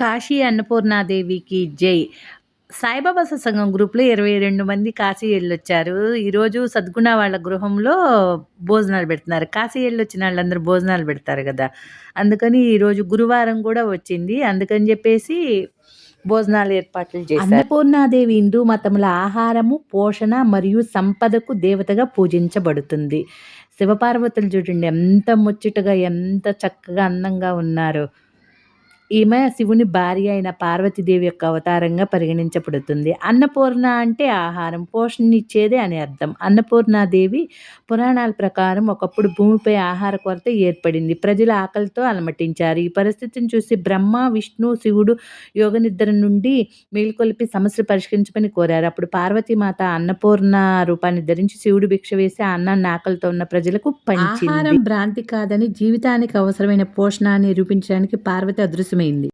కాశీ అన్నపూర్ణాదేవికి జై. సాయిబాబా సత్సంగం గ్రూప్‌లో 22 మంది కాశీ ఎళ్ళొచ్చారు. ఈరోజు సద్గుణ వాళ్ళ గృహంలో భోజనాలు పెడుతున్నారు. కాశీ ఎళ్ళొచ్చిన ఆళ్ళందరూ భోజనాలు పెడతారు గదా! అందుకని ఈరోజు గురువారం గూడా వచ్చింది. అందుకని జెప్పేసి భోజనాలు ఏర్పాట్లు చేశారు. అన్నపూర్ణాదేవి హిందూ మతముల ఆహారము, పోషణ మరియు సంపదకు దేవతగా పూజించబడుతుంది. శివపార్వతులు చూడండి ఎంత ముచ్చటగా, ఎంత చక్కగా అందంగా ఉన్నారో. ఈమె శివుని భార్య అయిన పార్వతీదేవి యొక్క అవతారంగా పరిగణించబడుతుంది. అన్నపూర్ణ అంటే ఆహారం, పోషణనిచ్చేదే అని అర్థం. అన్నపూర్ణాదేవి పురాణాల ప్రకారం ఒకప్పుడు భూమిపై ఆహార కొరత ఏర్పడింది. ప్రజలు ఆకలితో అలమటించారు. ఈ పరిస్థితిని చూసి బ్రహ్మ, విష్ణు, శివుడు యోగనిద్ర నుండి మేలుకొలిపి సమస్యలు పరిష్కరించమని కోరారు. అప్పుడు పార్వతీమాత అన్నపూర్ణ రూపాన్ని ధరించి శివుడు భిక్ష వేసి ఆ అన్నాన్ని ఆకలితో ఉన్న ప్రజలకు పంచింది. ఆహారం భ్రాంతి కాదని, జీవితానికి అవసరమైన పోషణ నిరూపించడానికి పార్వతి అదృశ్యమైంది.